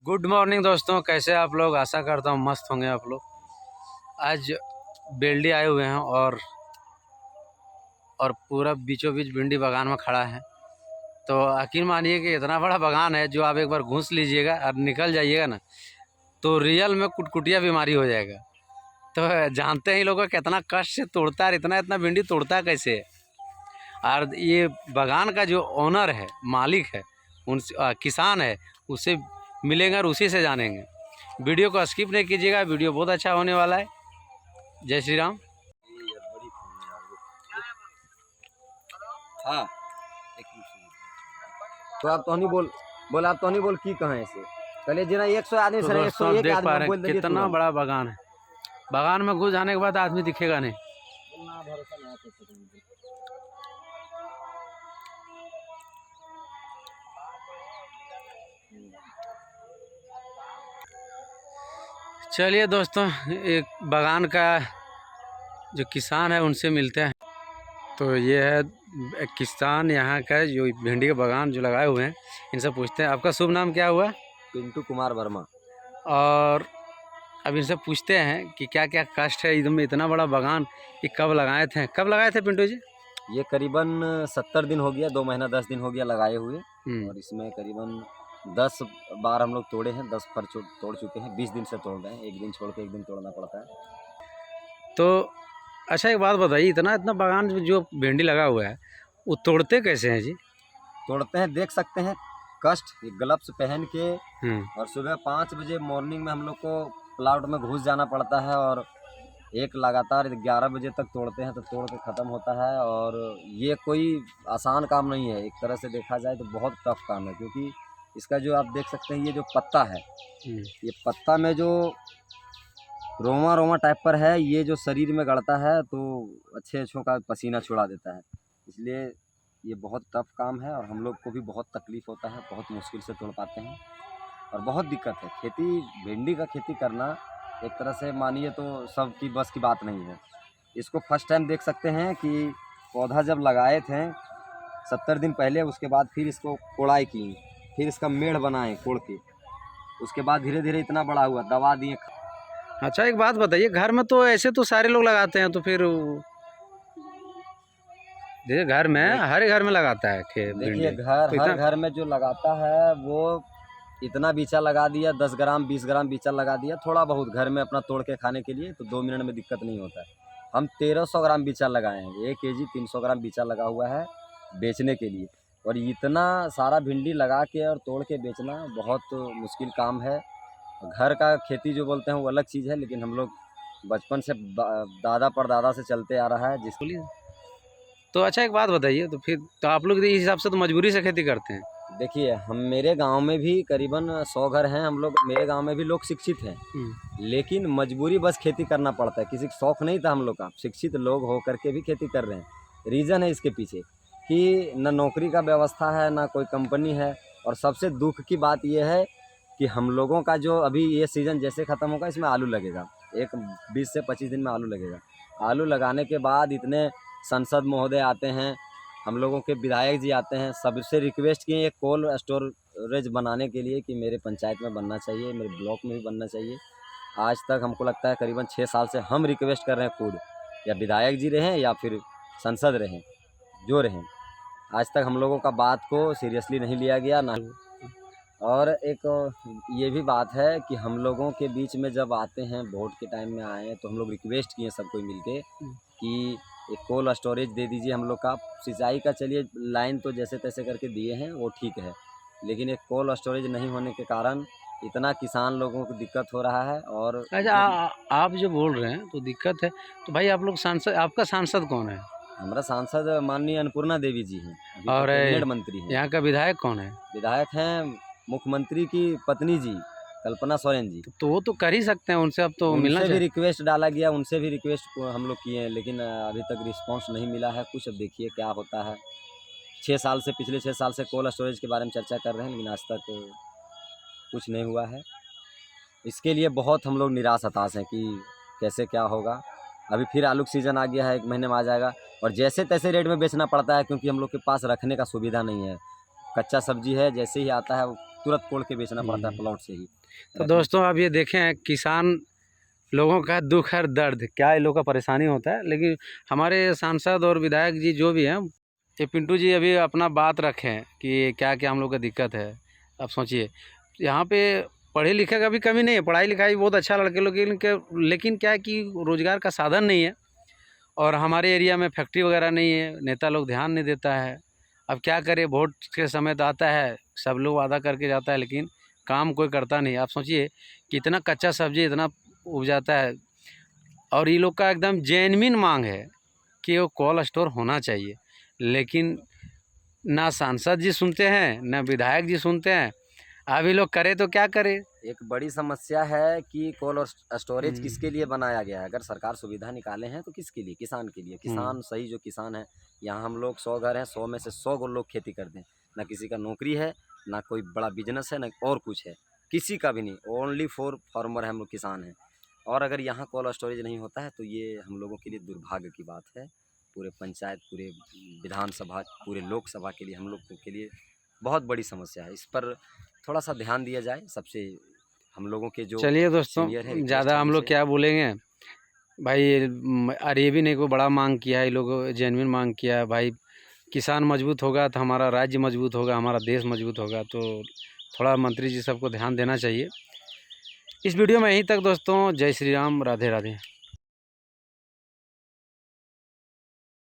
Good morning दोस्तों, कैसे आप लोग। आशा करता हूँ मस्त होंगे आप लोग। आज बेल्डी आए हुए हैं और पूरा बीचों बीच भिंडी बागान में खड़ा है। तो यकीन मानिए कि इतना बड़ा बागान है, जो आप एक बार घूस लीजिएगा और निकल जाइएगा ना, तो रियल में कुटकुटिया बीमारी हो जाएगा। तो जानते हैं लोगों को कितना कष्ट से तोड़ता है, इतना इतना भिंडी तोड़ता है कैसे। और ये बागान का जो ओनर है, मालिक है, उन किसान है, उससे मिलेंगे और उसी से जानेंगे। वीडियो को स्किप नहीं कीजिएगा, वीडियो बहुत अच्छा होने वाला है। जय श्री राम। हाँ, तो आप तो नहीं बोल आप तो नहीं बोल की कहाँ ऐसे पहले जना 100 आदमी तो सर 101 देख पा आदमी रहे बोल हैं दिए कितना बड़ा बागान है। बागान में घुस जाने के बाद आदमी दिखेगा नहीं। चलिए दोस्तों, एक बागान का जो किसान है उनसे मिलते हैं। तो ये है एक किसान यहाँ का, जो भिंडी के बागान जो लगाए हुए हैं, इनसे पूछते हैं। आपका शुभ नाम क्या हुआ? पिंटू कुमार वर्मा। और अब इनसे पूछते हैं कि क्या क्या कष्ट है एकदम इतना बड़ा बागान, ये कब लगाए थे पिंटू जी? ये करीबन 70 दिन हो गया, 2 महीना 10 दिन हो गया लगाए हुए। और इसमें करीबन 10 बार हम लोग तोड़े हैं, 10 फर तोड़ चुके हैं। 20 दिन से तोड़ रहे हैं, एक दिन छोड़ के एक दिन तोड़ना पड़ता है। तो अच्छा, एक बात बताइए, इतना इतना बागान जो भिंडी लगा हुआ है, वो तोड़ते कैसे हैं जी? तोड़ते हैं, देख सकते हैं कष्ट। ग्लव्स पहन के और सुबह 5 बजे मॉर्निंग में हम लोग को प्लाट में घुस जाना पड़ता है, और एक लगातार 11 बजे तक तोड़ते हैं, तो तोड़ के ख़त्म होता है। और ये कोई आसान काम नहीं है, एक तरह से देखा जाए तो बहुत टफ काम है, क्योंकि इसका जो आप देख सकते हैं, ये जो पत्ता है, ये पत्ता में जो रोमा रोमा टाइप पर है, ये जो शरीर में गड़ता है तो अच्छों का पसीना छुड़ा देता है। इसलिए ये बहुत टफ काम है, और हम लोग को भी बहुत तकलीफ़ होता है, बहुत मुश्किल से तोड़ पाते हैं और बहुत दिक्कत है। खेती, भिंडी का खेती करना एक तरह से मानिए तो सबकी बस की बात नहीं है। इसको फर्स्ट टाइम देख सकते हैं कि पौधा जब लगाए थे 70 दिन पहले, उसके बाद फिर इसको कोड़ाई की, फिर इसका मेढ़ बनाए कोड़ के, उसके बाद धीरे धीरे इतना बड़ा हुआ, दवा दिए। अच्छा, एक बात बताइए, घर में तो ऐसे तो सारे लोग लगाते हैं, तो फिर जैसे घर में हर घर में लगाता है खेत। देखिए हर घर में जो लगाता है वो इतना बीचा लगा दिया, 10 ग्राम 20 ग्राम बीचा लगा दिया, थोड़ा बहुत घर में अपना तोड़ के खाने के लिए, तो 2 मिनट में दिक्कत नहीं होता है। हम 1300 ग्राम बीचा लगाए हैं, 1 केजी 300 ग्राम बीचा लगा हुआ है बेचने के लिए। और इतना सारा भिंडी लगा के और तोड़ के बेचना बहुत मुश्किल काम है। घर का खेती जो बोलते हैं वो अलग चीज़ है, लेकिन हम लोग बचपन से दादा परदादा से चलते आ रहा है जिसको। तो अच्छा, एक बात बताइए, तो फिर तो आप लोग इस हिसाब से तो मजबूरी से खेती करते हैं? देखिए, हम मेरे गांव में भी करीबन 100 घर हैं हम लोग, मेरे गांव में भी लोग शिक्षित हैं, लेकिन मजबूरी बस खेती करना पड़ता है। किसी का शौक नहीं था हम लोग का, शिक्षित लोग हो करके भी खेती कर रहे हैं। रीज़न है इसके पीछे कि न नौकरी का व्यवस्था है, ना कोई कंपनी है। और सबसे दुख की बात यह है कि हम लोगों का जो अभी ये सीज़न जैसे ख़त्म होगा, इसमें आलू लगेगा, एक 20 से 25 दिन में आलू लगेगा। आलू लगाने के बाद इतने सांसद महोदय आते हैं, हम लोगों के विधायक जी आते हैं, सबसे रिक्वेस्ट किए एक कोल्ड स्टोरेज बनाने के लिए कि मेरे पंचायत में बनना चाहिए, मेरे ब्लॉक में भी बनना चाहिए। आज तक हमको लगता है करीबन 6 साल से हम रिक्वेस्ट कर रहे हैं खुद, या विधायक जी रहें या फिर सांसद रहें, जो रहें, आज तक हम लोगों का बात को सीरियसली नहीं लिया गया ना। और एक ये भी बात है कि हम लोगों के बीच में जब आते हैं, वोट के टाइम में आए, तो हम लोग रिक्वेस्ट किए सब कोई मिलके कि एक कोल्ड स्टोरेज दे दीजिए हम लोग का। सिंचाई का चलिए लाइन तो जैसे तैसे करके दिए हैं, वो ठीक है, लेकिन एक कोल्ड स्टोरेज नहीं होने के कारण इतना किसान लोगों को दिक्कत हो रहा है। और अच्छा, आप जो बोल रहे हैं तो दिक्कत है, तो भाई आप लोग सांसद, आपका सांसद कौन है? हमारा सांसद माननीय अन्नपूर्णा देवी जी हैं, और कैबिनेट मंत्री हैं। यहाँ का विधायक कौन है? विधायक हैं मुख्यमंत्री की पत्नी जी, कल्पना सोरेन जी। तो वो तो कर ही सकते हैं, उनसे अब तो मिलना उनसे भी चाहिए। रिक्वेस्ट डाला गया, उनसे भी रिक्वेस्ट हम लोग किए हैं, लेकिन अभी तक रिस्पांस नहीं मिला है कुछ। अब देखिए क्या होता है। 6 साल से, पिछले 6 साल से कोल्ड स्टोरेज के बारे में चर्चा कर रहे हैं, लेकिन आज तक कुछ नहीं हुआ है। इसके लिए बहुत हम लोग निराश हताश हैं कि कैसे क्या होगा। अभी फिर आलू का सीज़न आ गया है, 1 महीने में आ जाएगा, और जैसे तैसे रेट में बेचना पड़ता है, क्योंकि हम लोग के पास रखने का सुविधा नहीं है। कच्चा सब्जी है, जैसे ही आता है तुरंत तोड़ के बेचना पड़ता है प्लॉट से ही। तो दोस्तों आप ये देखें, किसान लोगों का दुख और दर्द क्या ये लोगों का परेशानी होता है, लेकिन हमारे सांसद और विधायक जी जो भी हैं, ये पिंटू जी अभी अपना बात रखें कि क्या क्या हम लोग का दिक्कत है। अब सोचिए, यहाँ पे पढ़े लिखे का भी कमी नहीं है, पढ़ाई लिखाई बहुत अच्छा लड़के लोग, लेकिन क्या है कि रोज़गार का साधन नहीं है, और हमारे एरिया में फैक्ट्री वगैरह नहीं है, नेता लोग ध्यान नहीं देता है। अब क्या करें, वोट के समय तो आता है, सब लोग वादा करके जाता है, लेकिन काम कोई करता नहीं। आप सोचिए कि इतना कच्चा सब्जी इतना उपजाता है, और ये लोग का एकदम जेन्युइन मांग है कि वो कोल्ड स्टोर होना चाहिए, लेकिन ना सांसद जी सुनते हैं, ना विधायक जी सुनते हैं। अभी लोग करे तो क्या करे। एक बड़ी समस्या है कि कोल्ड स्टोरेज किसके लिए बनाया गया है। अगर सरकार सुविधा निकाले हैं तो किसके लिए? किसान के लिए। किसान सही, जो किसान है, यहाँ हम लोग 100 घर हैं, 100 में से 100 लोग खेती करते हैं। ना किसी का नौकरी है, ना कोई बड़ा बिजनेस है, ना और कुछ है, किसी का भी नहीं। ओनली फॉर फार्मर है, हम लोग किसान हैं। और अगर यहाँ कोल्ड स्टोरेज नहीं होता है तो ये हम लोगों के लिए दुर्भाग्य की बात है। पूरे पंचायत, पूरे विधानसभा, पूरे लोकसभा के लिए, हम लोग के लिए बहुत बड़ी समस्या है। इस पर थोड़ा सा ध्यान दिया जाए। सबसे हम लोगों के जो चलिए दोस्तों, सीनियर है, ज़्यादा हम लोग क्या बोलेंगे भाई। और ये भी नहीं कोई बड़ा मांग किया है, ये लोग जेन्युइन मांग किया है भाई। किसान मजबूत होगा तो हमारा राज्य मजबूत होगा, हमारा देश मजबूत होगा। तो थोड़ा मंत्री जी सबको ध्यान देना चाहिए। इस वीडियो में यहीं तक दोस्तों। जय श्री राम, राधे राधे।